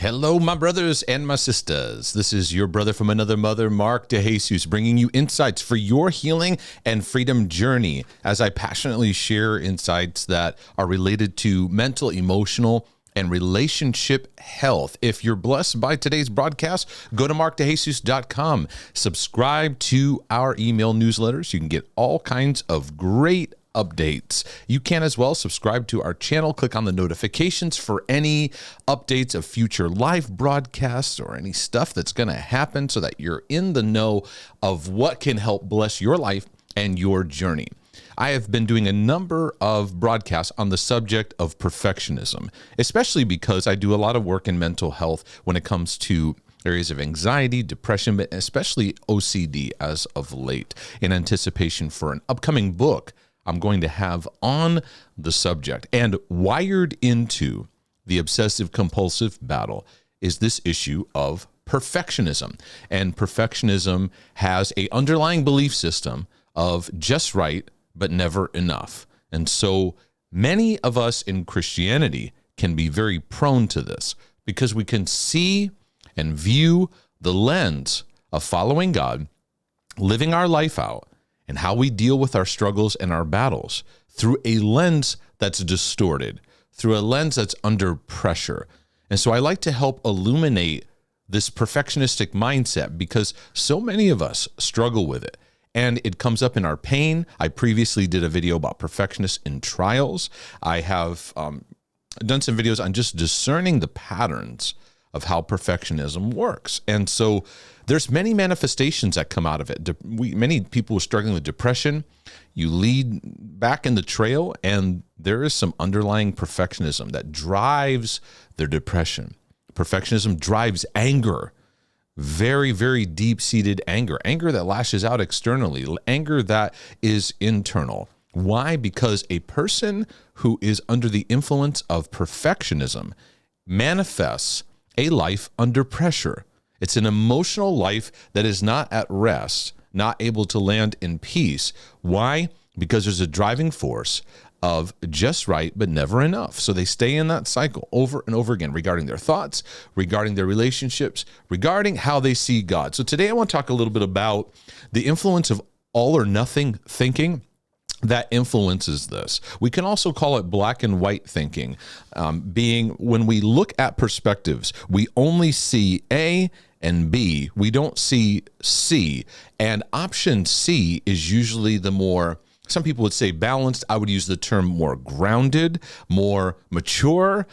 Hello, my brothers and my sisters. This is your brother from another mother, Mark DeJesus, bringing you insights for your healing and freedom journey as I passionately share insights that are related to mental, emotional, and relationship health. If you're blessed by today's broadcast, go to markdejesus.com. Subscribe to our email newsletters. You can get all kinds of great updates. You can as well subscribe to our channel, click on the notifications for any updates of future live broadcasts or any stuff that's going to happen so that you're in the know of what can help bless your life and your journey. I have been doing a number of broadcasts on the subject of perfectionism, especially because I do a lot of work in mental health when it comes to areas of anxiety, depression, but especially OCD as of late, in anticipation for an upcoming book I'm going to have on the subject. And wired into the obsessive compulsive battle is this issue of perfectionism. And perfectionism has an underlying belief system of just right, but never enough. And so many of us in Christianity can be very prone to this because we can see and view the lens of following God, living our life out, and how we deal with our struggles and our battles through a lens that's distorted, through a lens that's under pressure. And so I like to help illuminate this perfectionistic mindset because so many of us struggle with it. And it comes up in our pain. I previously did a video about perfectionists in trials. I have done some videos on just discerning the patterns of how perfectionism works. And so there's many manifestations that come out of it. Many people are struggling with depression. You lead back in the trail, and there is some underlying perfectionism that drives their depression. Perfectionism drives anger, very, very deep-seated anger that lashes out externally, anger that is internal. Why? Because a person who is under the influence of perfectionism manifests a life under pressure. It's an emotional life that is not at rest, not able to land in peace. Why? Because there's a driving force of just right, but never enough. So they stay in that cycle over and over again regarding their thoughts, regarding their relationships, regarding how they see God. So today I want to talk a little bit about the influence of all or nothing thinking that influences this. We can also call it black and white thinking, being when we look at perspectives, we only see A and B. We don't see C. And option C is usually the more, some people would say balanced. I would use the term more grounded, more mature.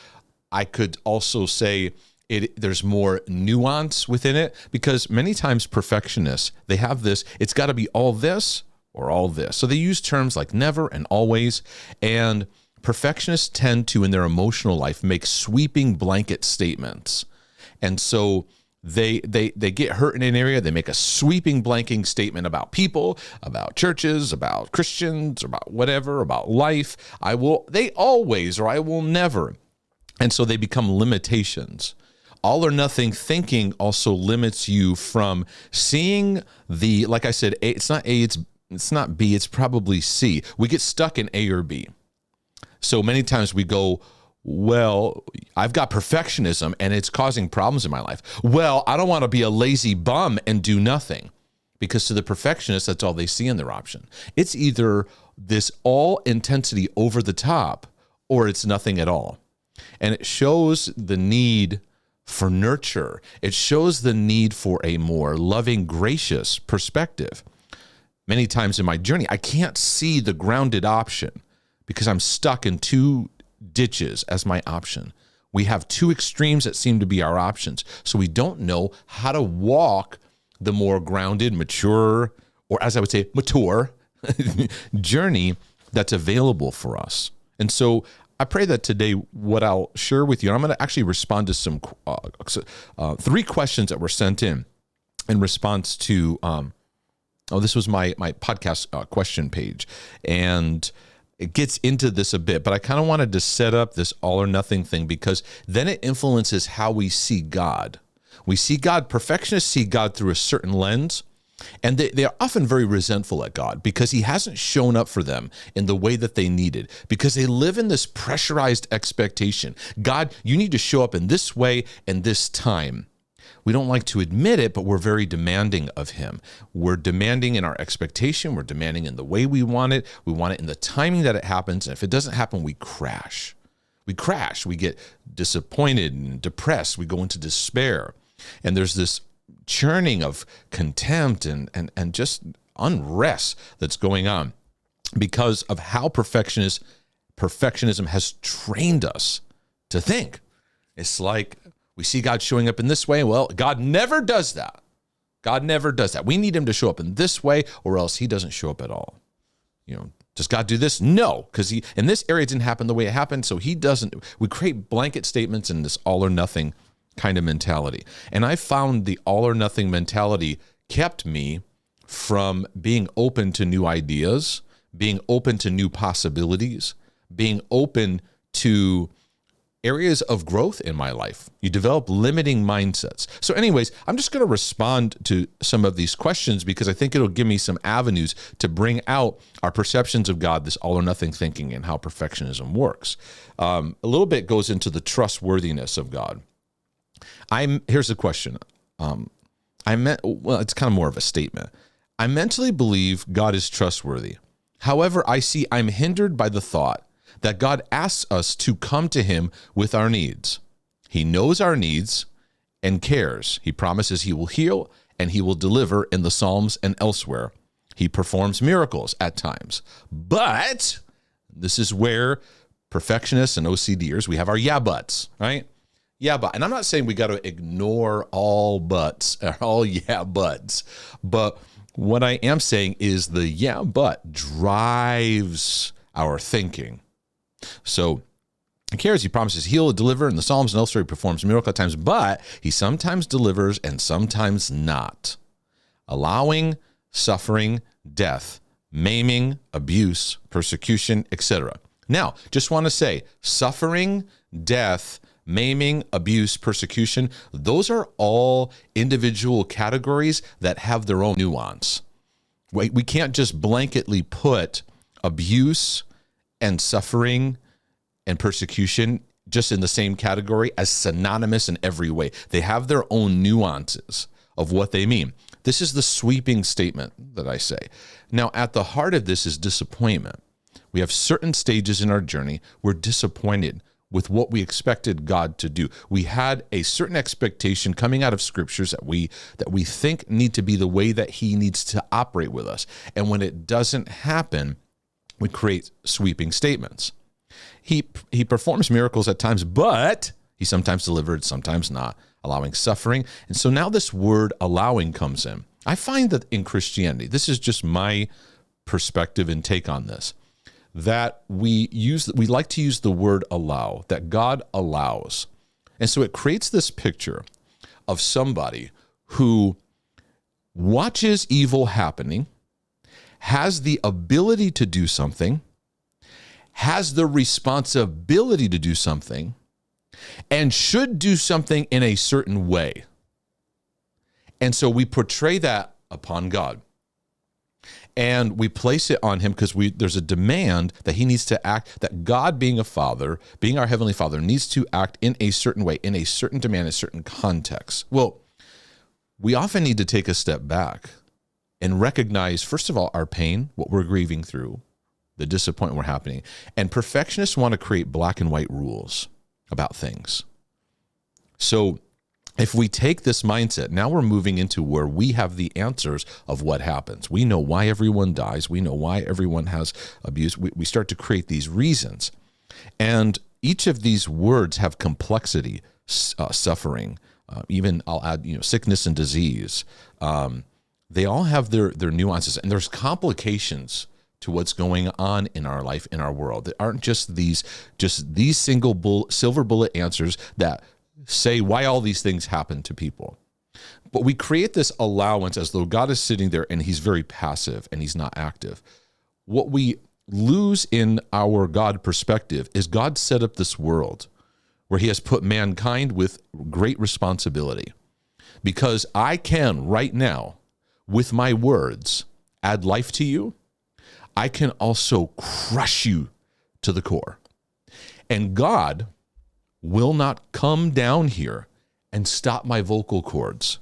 I could also say there's more nuance within it because many times perfectionists, they have this, it's got to be all this or all this. So they use terms like never and always. And perfectionists tend to, in their emotional life, make sweeping blanket statements. And so they get hurt in an area, they make a sweeping blanking statement about people, about churches, about Christians, about whatever, about life. They always, or I will never. And so they become limitations. All or nothing thinking also limits you from seeing the, like I said, it's not A, it's not B, it's probably C. We get stuck in A or B. So many times we go, well, I've got perfectionism and it's causing problems in my life. Well, I don't want to be a lazy bum and do nothing. Because to the perfectionist, that's all they see in their option. It's either this all intensity over the top or it's nothing at all. And it shows the need for nurture. It shows the need for a more loving, gracious perspective. Many times in my journey, I can't see the grounded option because I'm stuck in two ditches as my option. We have two extremes that seem to be our options. So we don't know how to walk the more grounded, mature, or as I would say, mature journey that's available for us. And so I pray that today what I'll share with you, and I'm going to actually respond to some 3 questions that were sent in response to this was my podcast question page, and it gets into this a bit, but I kind of wanted to set up this all or nothing thing because then it influences how we see God. We see God, perfectionists see God through a certain lens, And they are often very resentful at God because he hasn't shown up for them in the way that they needed, because they live in this pressurized expectation. God, you need to show up in this way and this time. We don't like to admit it, but we're very demanding of him. We're demanding in our expectation. We're demanding in the way we want it. We want it in the timing that it happens. And if it doesn't happen, we crash. We crash. We get disappointed and depressed. We go into despair. And there's this churning of contempt and just unrest that's going on because of how perfectionism has trained us to think. It's like we see God showing up in this way. Well, God never does that. God never does that. We need him to show up in this way, or else he doesn't show up at all. Does God do this? No, because in this area it didn't happen the way it happened, so he doesn't. We create blanket statements in this all or nothing kind of mentality. And I found the all or nothing mentality kept me from being open to new ideas, being open to new possibilities, being open to areas of growth in my life. You develop limiting mindsets. So anyways, I'm just going to respond to some of these questions because I think it'll give me some avenues to bring out our perceptions of God, this all or nothing thinking, and how perfectionism works. A little bit goes into the trustworthiness of God. Here's the question. It's kind of more of a statement. I mentally believe God is trustworthy. However, I'm hindered by the thought that God asks us to come to him with our needs. He knows our needs and cares. He promises he will heal and he will deliver in the Psalms and elsewhere. He performs miracles at times. But this is where perfectionists and OCDers, we have our yeah buts, right? Yeah, but, and I'm not saying we got to ignore all buts, or all yeah buts, but what I am saying is the yeah but drives our thinking. So he cares, he promises heal, deliver in the Psalms and elsewhere, he performs miracles at times, but he sometimes delivers and sometimes not, allowing suffering, death, maiming, abuse, persecution, etc. Now, just want to say, suffering, death, maiming, abuse, persecution, those are all individual categories that have their own nuance. We can't just blanketly put abuse and suffering and persecution just in the same category as synonymous in every way. They have their own nuances of what they mean. This is the sweeping statement that I say. Now, at the heart of this is disappointment. We have certain stages in our journey we're disappointed with what we expected God to do. We had a certain expectation coming out of scriptures that we think need to be the way that he needs to operate with us. And when it doesn't happen, we create sweeping statements. He performs miracles at times, but he sometimes delivered, sometimes not, allowing suffering. And so now this word allowing comes in. I find that in Christianity, this is just my perspective and take on this, that we like to use the word allow, that God allows. And so it creates this picture of somebody who watches evil happening, has the ability to do something, has the responsibility to do something, and should do something in a certain way. And so we portray that upon God. And we place it on him because there's a demand that he needs to act, that God being a father, being our heavenly father, needs to act in a certain way, in a certain demand, a certain context. Well, we often need to take a step back and recognize, first of all, our pain, what we're grieving through, the disappointment we're happening. And perfectionists want to create black and white rules about things. So if we take this mindset, now we're moving into where we have the answers of what happens. We know why everyone dies. We know why everyone has abuse. We start to create these reasons. And each of these words have complexity, suffering, even I'll add, sickness and disease. They all have their nuances, and there's complications to what's going on in our life, in our world. They aren't just these silver bullet answers that say why all these things happen to people. But we create this allowance as though God is sitting there and he's very passive and he's not active. What we lose in our God perspective is God set up this world where he has put mankind with great responsibility. Because I can right now, with my words add life to you, I can also crush you to the core. And God will not come down here and stop my vocal cords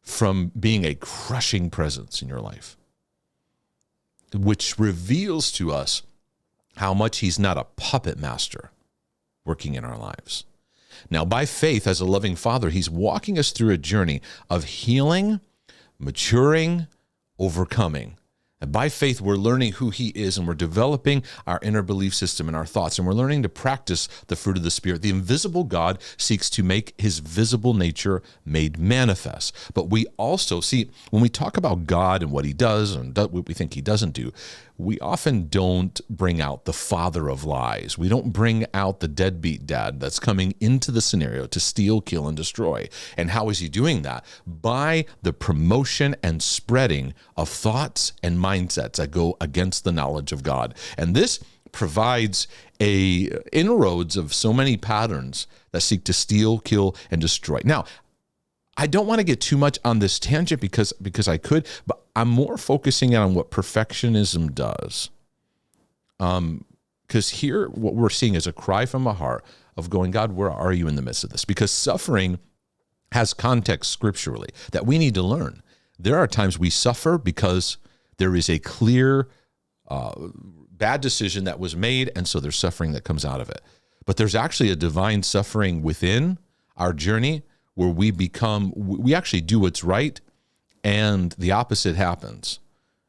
from being a crushing presence in your life, which reveals to us how much he's not a puppet master working in our lives. Now, by faith, as a loving Father, he's walking us through a journey of healing, maturing, overcoming. And by faith, we're learning who he is, and we're developing our inner belief system and our thoughts, and we're learning to practice the fruit of the Spirit. The invisible God seeks to make his visible nature made manifest. But we also see, when we talk about God and what he does and what we think he doesn't do, we often don't bring out the father of lies. We don't bring out the deadbeat dad that's coming into the scenario to steal, kill, and destroy. And how is he doing that? By the promotion and spreading of thoughts and mindsets that go against the knowledge of God. And this provides a inroads of so many patterns that seek to steal, kill, and destroy. Now, I don't want to get too much on this tangent because I could, but I'm more focusing on what perfectionism does. Because here, what we're seeing is a cry from a heart of going, God, where are you in the midst of this? Because suffering has context scripturally that we need to learn. There are times we suffer because there is a clear bad decision that was made, and so there's suffering that comes out of it. But there's actually a divine suffering within our journey where we actually do what's right, and the opposite happens.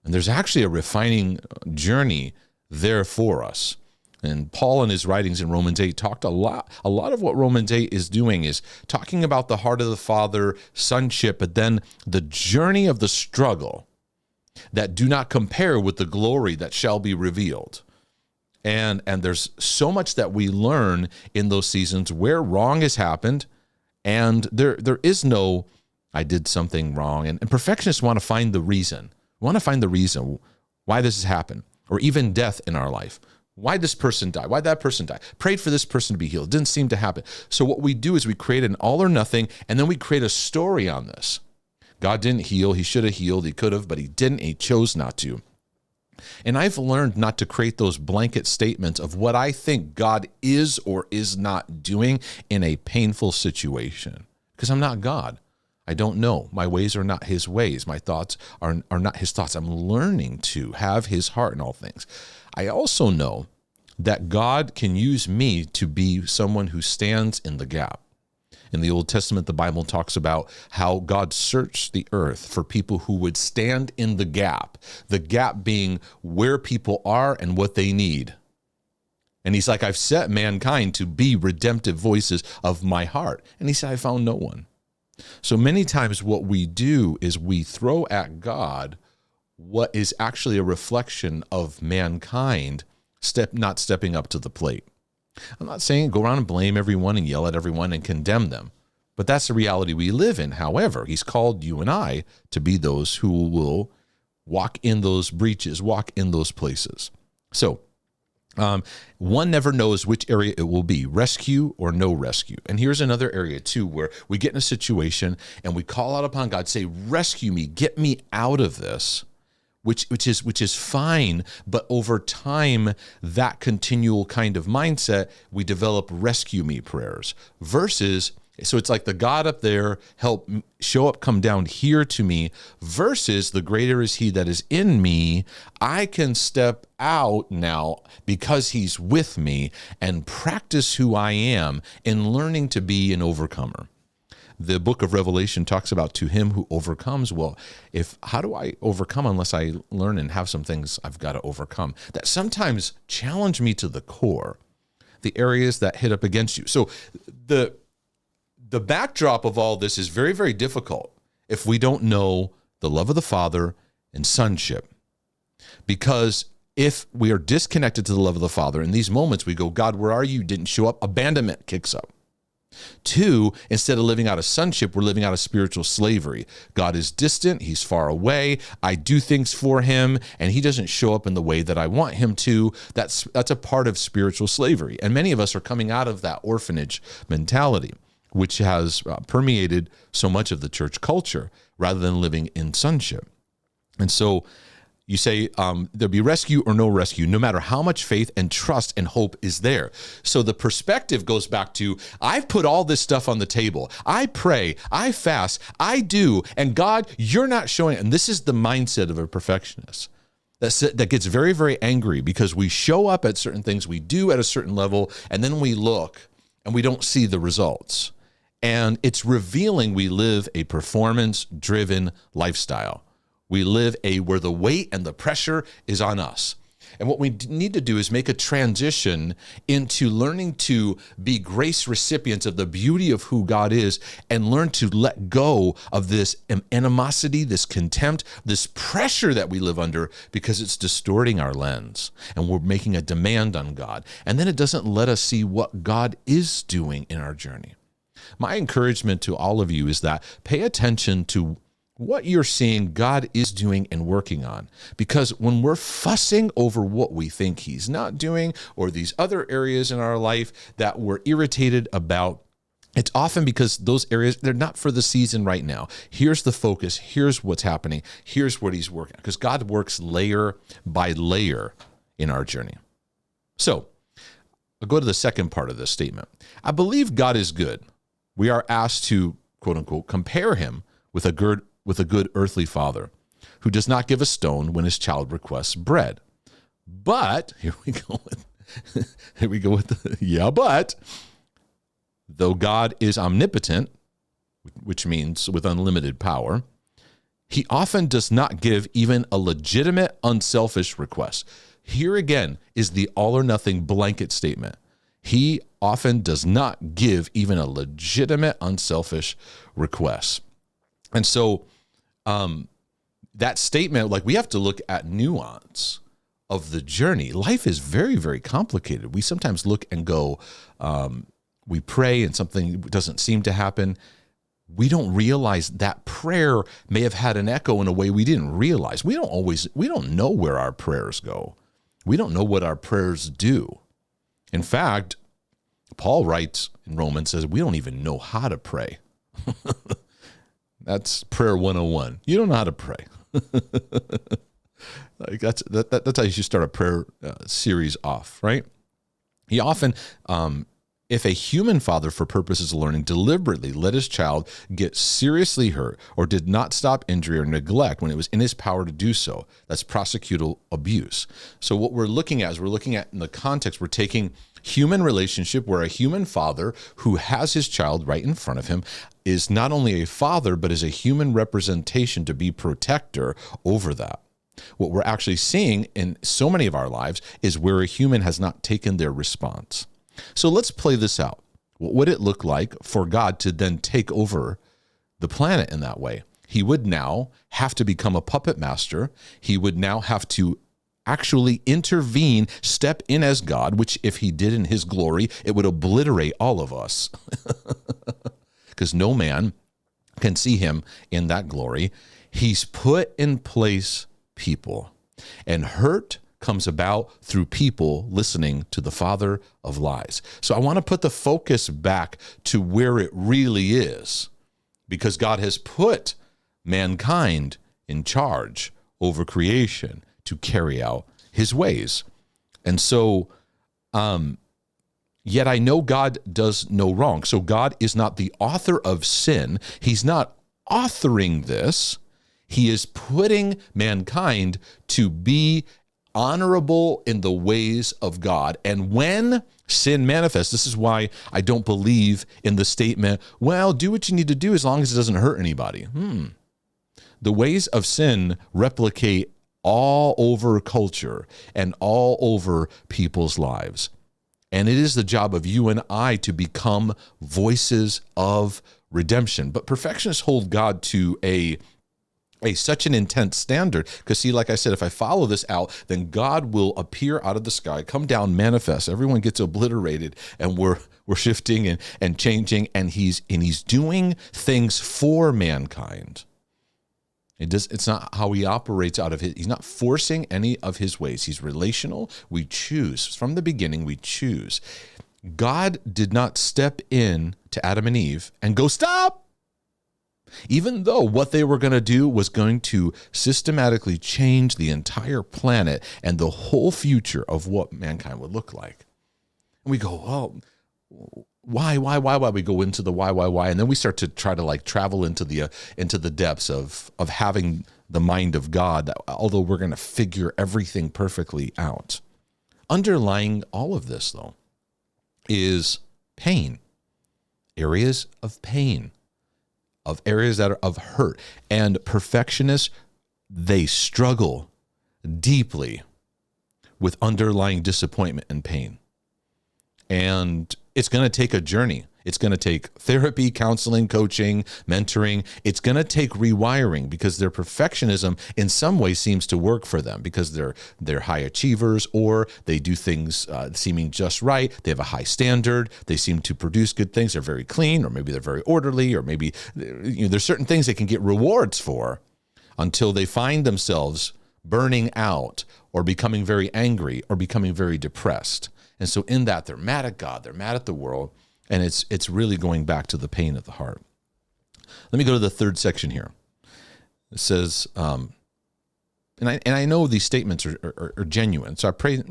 And there's actually a refining journey there for us. And Paul in his writings in Romans 8 talked a lot of what Romans 8 is doing is talking about the heart of the Father, sonship, but then the journey of the struggle that do not compare with the glory that shall be revealed. And there's so much that we learn in those seasons where wrong has happened, and there is no, I did something wrong. And perfectionists want to find the reason. We want to find the reason why this has happened, or even death in our life. Why this person died? Why that person died? Prayed for this person to be healed. Didn't seem to happen. So what we do is we create an all or nothing, and then we create a story on this. God didn't heal. He should have healed. He could have, but he didn't. He chose not to. And I've learned not to create those blanket statements of what I think God is or is not doing in a painful situation, because I'm not God. I don't know. My ways are not his ways. My thoughts are not his thoughts. I'm learning to have his heart in all things. I also know that God can use me to be someone who stands in the gap. In the Old Testament, the Bible talks about how God searched the earth for people who would stand in the gap being where people are and what they need. And he's like, I've set mankind to be redemptive voices of my heart. And he said, I found no one. So many times what we do is we throw at God what is actually a reflection of mankind not stepping up to the plate. I'm not saying go around and blame everyone and yell at everyone and condemn them, but that's the reality we live in. However, he's called you and I to be those who will walk in those breaches, walk in those places. So one never knows which area it will be, rescue or no rescue. And here's another area too, where we get in a situation and we call out upon God, say, rescue me, get me out of this. Which is fine, but over time, that continual kind of mindset, we develop rescue me prayers versus, so it's like the God up there, help show up, come down here to me, versus the greater is he that is in me. I can step out now because he's with me and practice who I am in learning to be an overcomer. The book of Revelation talks about to him who overcomes. Well, how do I overcome unless I learn and have some things I've got to overcome that sometimes challenge me to the core, the areas that hit up against you. So the backdrop of all this is very, very difficult if we don't know the love of the Father and sonship. Because if we are disconnected to the love of the Father, in these moments we go, God, where are you? Didn't show up. Abandonment kicks up. 2, instead of living out of sonship, we're living out of spiritual slavery. God is distant. He's far away. I do things for him, and he doesn't show up in the way that I want him to. That's a part of spiritual slavery. And many of us are coming out of that orphanage mentality. which has permeated so much of the church culture rather than living in sonship. And so you say there'll be rescue or no rescue, no matter how much faith and trust and hope is there. So the perspective goes back to, I've put all this stuff on the table. I pray, I fast, I do, and God, you're not showing it. And this is the mindset of a perfectionist that gets very, very angry because we show up at certain things, we do at a certain level, and then we look and we don't see the results. And it's revealing we live a performance-driven lifestyle. We live where the weight and the pressure is on us. And what we need to do is make a transition into learning to be grace recipients of the beauty of who God is and learn to let go of this animosity, this contempt, this pressure that we live under because it's distorting our lens and we're making a demand on God. And then it doesn't let us see what God is doing in our journey. My encouragement to all of you is that pay attention to what you're seeing God is doing and working on. Because when we're fussing over what we think he's not doing or these other areas in our life that we're irritated about, it's often because those areas, they're not for the season right now. Here's the focus. Here's what's happening. Here's what he's working on. Because God works layer by layer in our journey. So I'll go to the second part of this statement. I believe God is good. We are asked to, quote unquote, compare him with a good earthly father who does not give a stone when his child requests bread. But, here we go with but, though God is omnipotent, which means with unlimited power, he often does not give even a legitimate, unselfish request. Here again is the all or nothing blanket statement. He often does not give even a legitimate, unselfish request. And so that statement, like, we have to look at nuance of the journey. Life is very, very complicated. We sometimes look and go, we pray and something doesn't seem to happen. We don't realize that prayer may have had an echo in a way we didn't realize. We don't know where our prayers go. We don't know what our prayers do. In fact, Paul writes in Romans, says, we don't even know how to pray. That's prayer 101. You don't know how to pray. Like that's how you should start a prayer series off, right? He often, if a human father for purposes of learning deliberately let his child get seriously hurt or did not stop injury or neglect when it was in his power to do so, that's prosecutable abuse. So what we're looking at in the context, we're taking human relationship where a human father who has his child right in front of him is not only a father, but is a human representation to be protector over that. What we're actually seeing in so many of our lives is where a human has not taken their response. So let's play this out. What would it look like for God to then take over the planet in that way? He would now have to become a puppet master. He would now have to actually intervene, step in as God, which if he did in his glory, it would obliterate all of us. Because no man can see him in that glory. He's put in place people. And hurt comes about through people listening to the father of lies. So I want to put the focus back to where it really is, because God has put mankind in charge over creation to carry out his ways. And so, yet I know God does no wrong. So God is not the author of sin. He's not authoring this. He is putting mankind to be honorable in the ways of God. And when sin manifests, this is why I don't believe in the statement, well, do what you need to do as long as it doesn't hurt anybody. The ways of sin replicate all over culture and all over people's lives. And it is the job of you and I to become voices of redemption. But perfectionists hold God to such an intense standard, because see, like I said, if I follow this out, then God will appear out of the sky, come down, manifest. Everyone gets obliterated, and we're shifting and changing, and he's doing things for mankind. It's not how he operates out of he's not forcing any of his ways. He's relational. We choose. From the beginning, we choose. God did not step in to Adam and Eve and go, stop. Even though what they were going to do was going to systematically change the entire planet and the whole future of what mankind would look like. And we go, oh, why? We go into the why, and then we start to try to like travel into the depths of having the mind of God, that although we're going to figure everything perfectly out. Underlying all of this, though, is pain, areas of pain, of areas that are of hurt. And perfectionists, they struggle deeply with underlying disappointment and pain. And it's going to take a journey. It's going to take therapy, counseling, coaching, mentoring. It's going to take rewiring, because their perfectionism in some way seems to work for them because they're high achievers, or they do things seeming just right. They have a high standard. They seem to produce good things. They're very clean, or maybe they're very orderly, or maybe there's certain things they can get rewards for until they find themselves burning out or becoming very angry or becoming very depressed. And so in that, they're mad at God, they're mad at the world, and it's really going back to the pain of the heart. Let me go to the third section here. It says, and I know these statements are genuine, so I pray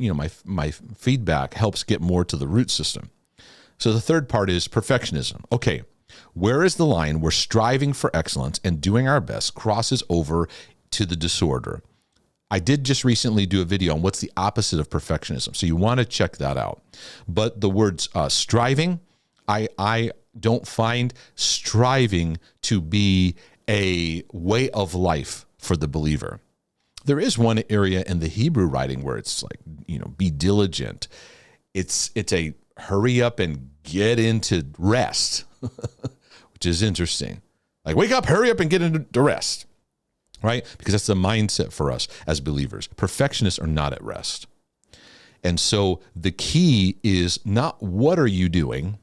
my feedback helps get more to the root system. So the third part is perfectionism. Okay, where is the line where striving for excellence and doing our best crosses over to the disorder? I did just recently do a video on what's the opposite of perfectionism, so you want to check that out. But the words striving, I don't find striving to be a way of life for the believer. There is one area in the Hebrew writing where it's like, be diligent. It's a hurry up and get into rest, which is interesting. Like, wake up, hurry up and get into rest. Right? Because that's the mindset for us as believers. Perfectionists are not at rest. And so the key is not what are you doing,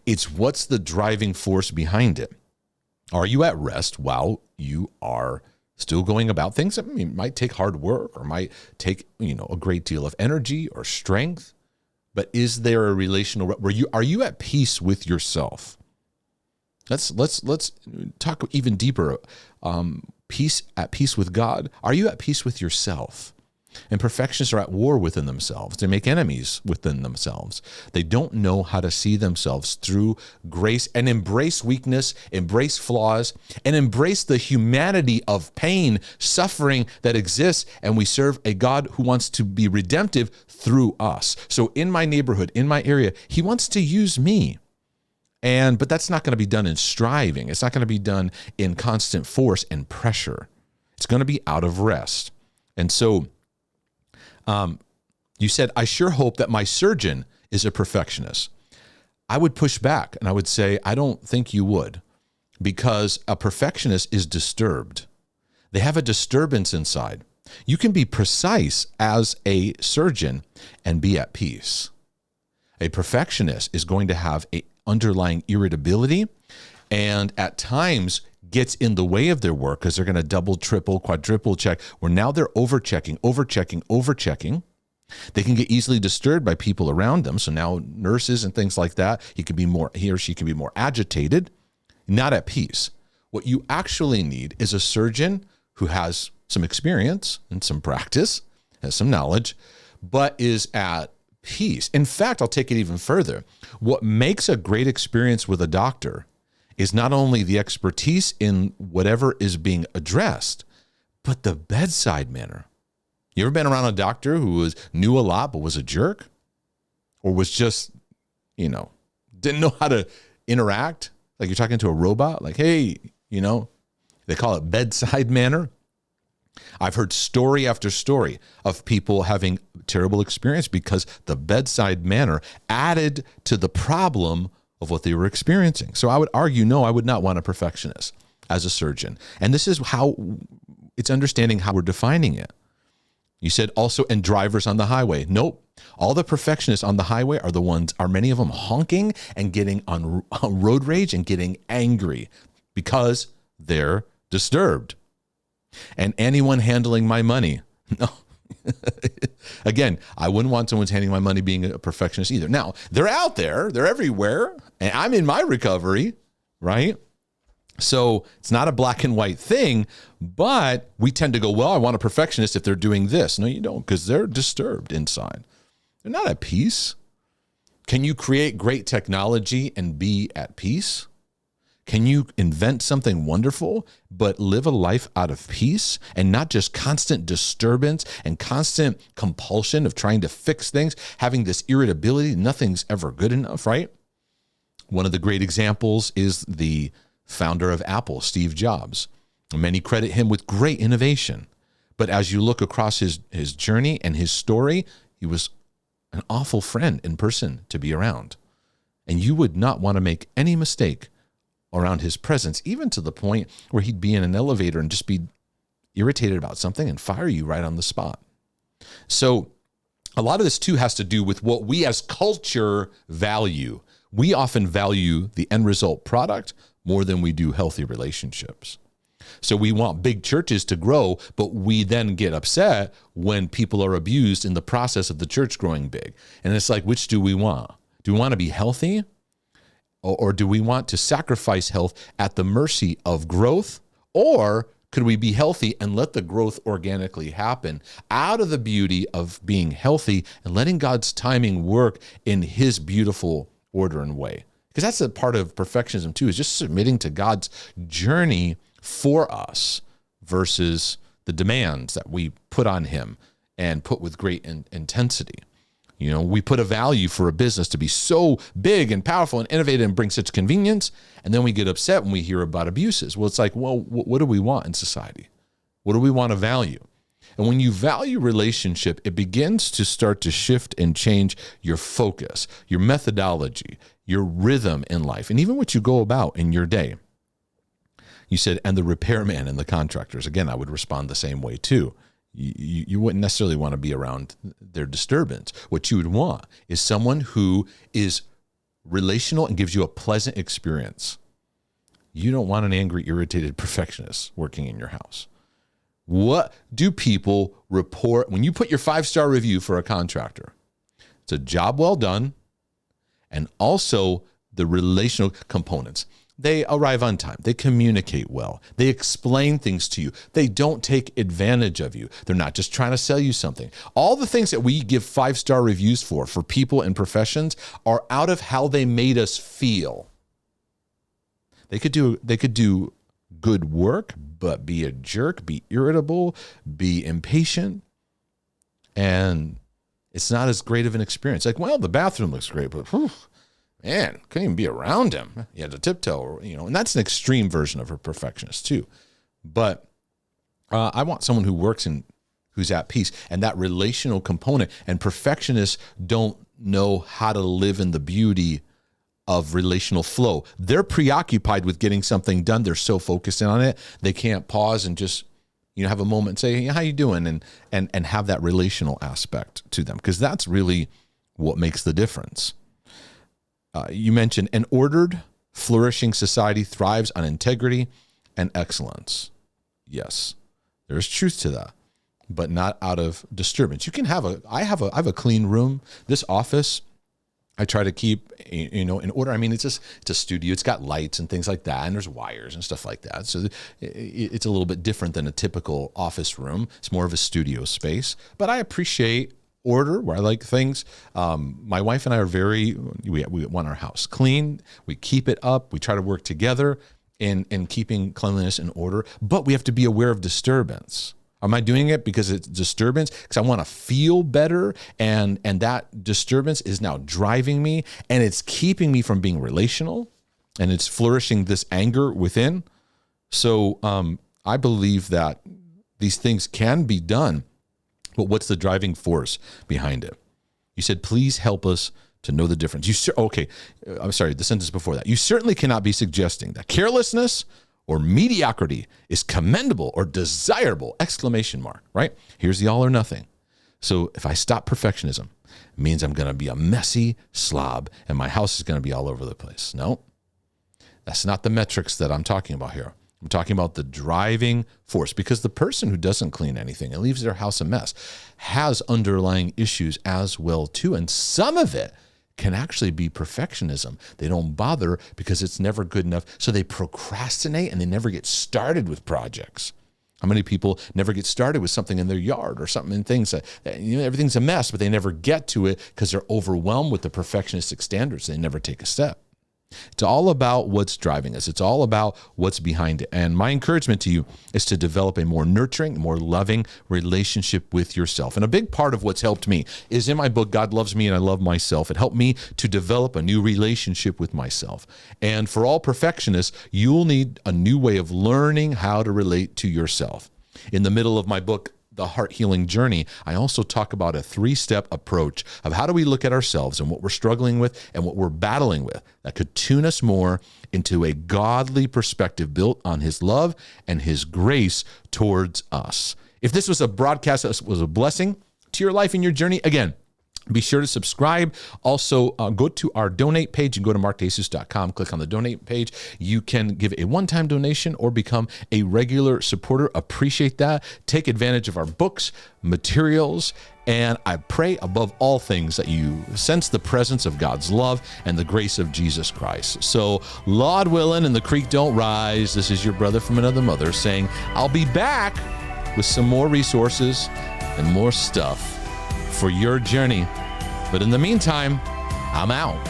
it's what's the driving force behind it. Are you at rest while you are still going about things that might take hard work or might take a great deal of energy or strength? But is there a relational are you at peace with yourself? Let's talk even deeper. At peace with God. Are you at peace with yourself? And perfectionists are at war within themselves. They make enemies within themselves. They don't know how to see themselves through grace and embrace weakness, embrace flaws, and embrace the humanity of pain, suffering that exists. And we serve a God who wants to be redemptive through us. So in my neighborhood, in my area, he wants to use me. But that's not going to be done in striving. It's not going to be done in constant force and pressure. It's going to be out of rest. And so you said, I sure hope that my surgeon is a perfectionist. I would push back and I would say, I don't think you would, because a perfectionist is disturbed. They have a disturbance inside. You can be precise as a surgeon and be at peace. A perfectionist is going to have a underlying irritability, and at times gets in the way of their work because they're going to double, triple, quadruple check, where now they're overchecking. They can get easily disturbed by people around them. So now nurses and things like that, he or she can be more agitated, not at peace. What you actually need is a surgeon who has some experience and some practice, has some knowledge, but is at peace. In fact, I'll take it even further. What makes a great experience with a doctor is not only the expertise in whatever is being addressed, but the bedside manner. You ever been around a doctor who knew a lot but was a jerk? Or was just, didn't know how to interact? Like you're talking to a robot, like, hey, they call it bedside manner. I've heard story after story of people having terrible experience because the bedside manner added to the problem of what they were experiencing. So I would argue, no, I would not want a perfectionist as a surgeon. And this is how it's understanding how we're defining it. You said also, and drivers on the highway. Nope. All the perfectionists on the highway are many of them honking and getting on road rage and getting angry because they're disturbed. And anyone handling my money, no, Again, I wouldn't want someone's handing my money being a perfectionist either. Now, they're out there, they're everywhere, and I'm in my recovery, right? So it's not a black and white thing, but we tend to go, well, I want a perfectionist if they're doing this. No, you don't, because they're disturbed inside. They're not at peace. Can you create great technology and be at peace? Can you invent something wonderful, but live a life out of peace and not just constant disturbance and constant compulsion of trying to fix things, having this irritability, nothing's ever good enough, right? One of the great examples is the founder of Apple, Steve Jobs. Many credit him with great innovation. But as you look across his journey and his story, he was an awful friend in person to be around. And you would not want to make any mistake around his presence, even to the point where he'd be in an elevator and just be irritated about something and fire you right on the spot. So a lot of this too has to do with what we as culture value. We often value the end result product more than we do healthy relationships. So we want big churches to grow, but we then get upset when people are abused in the process of the church growing big. And it's like, which do we want? Do we want to be healthy? Or do we want to sacrifice health at the mercy of growth? Or could we be healthy and let the growth organically happen out of the beauty of being healthy and letting God's timing work in his beautiful order and way? Because that's a part of perfectionism too, is just submitting to God's journey for us versus the demands that we put on him and put with great intensity. You know, we put a value for a business to be so big and powerful and innovative and bring such convenience, and then we get upset when we hear about abuses. Well, it's like, well, what do we want in society? What do we want to value? And when you value relationship, it begins to start to shift and change your focus, your methodology, your rhythm in life, and even what you go about in your day. You said, and the repairman and the contractors. Again, I would respond the same way too. You wouldn't necessarily want to be around their disturbance. What you would want is someone who is relational and gives you a pleasant experience. You don't want an angry, irritated perfectionist working in your house. What do people report when you put your 5-star review for a contractor? It's a job well done, and also the relational components. They arrive on time. They communicate well. They explain things to you. They don't take advantage of you. They're not just trying to sell you something. All the things that we give 5-star reviews for people in professions are out of how they made us feel. They could do good work, but be a jerk, be irritable, be impatient, and it's not as great of an experience. Like, well, the bathroom looks great, but whew, man, couldn't even be around him. You had to tiptoe, and that's an extreme version of a perfectionist too. But I want someone who works and who's at peace, and that relational component. And perfectionists don't know how to live in the beauty of relational flow. They're preoccupied with getting something done. They're so focused on it, they can't pause and just have a moment and say, hey, how you doing? And have that relational aspect to them, because that's really what makes the difference. You mentioned an ordered, flourishing society thrives on integrity and excellence. Yes, there's truth to that, but not out of disturbance. You can I have a clean room. This office, I try to keep, in order. I mean, it's a studio. It's got lights and things like that, and there's wires and stuff like that. So it's a little bit different than a typical office room. It's more of a studio space, but I appreciate order, where I like things. My wife and I are we want our house clean. We keep it up. We try to work together in keeping cleanliness and order, but we have to be aware of disturbance. Am I doing it because it's disturbance? Because I want to feel better, and that disturbance is now driving me, and it's keeping me from being relational, and it's flourishing this anger within. So I believe that these things can be done, but what's the driving force behind it? You said, please help us to know the difference. I'm sorry, the sentence before that. You certainly cannot be suggesting that carelessness or mediocrity is commendable or desirable, ! Right? Here's the all or nothing. So if I stop perfectionism, it means I'm going to be a messy slob and my house is going to be all over the place. No, that's not the metrics that I'm talking about here. I'm talking about the driving force, because the person who doesn't clean anything and leaves their house a mess has underlying issues as well too. And some of it can actually be perfectionism. They don't bother because it's never good enough. So they procrastinate and they never get started with projects. How many people never get started with something in their yard or something in things that everything's a mess, but they never get to it because they're overwhelmed with the perfectionistic standards. They never take a step. It's all about what's driving us. It's all about what's behind it. And my encouragement to you is to develop a more nurturing, more loving relationship with yourself. And a big part of what's helped me is in my book, God Loves Me and I Love Myself. It helped me to develop a new relationship with myself. And for all perfectionists, you'll need a new way of learning how to relate to yourself. In the middle of my book, The Heart Healing Journey, I also talk about a 3-step approach of how do we look at ourselves and what we're struggling with and what we're battling with that could tune us more into a godly perspective built on His love and His grace towards us. If this was a broadcast that was a blessing to your life and your journey, again, be sure to subscribe. Also, go to our donate page and go to markdejesus.com. Click on the donate page. You can give a one-time donation or become a regular supporter. Appreciate that. Take advantage of our books, materials, and I pray above all things that you sense the presence of God's love and the grace of Jesus Christ. So, Lord willing and the creek don't rise, this is your brother from another mother saying, I'll be back with some more resources and more stuff for your journey. But in the meantime, I'm out.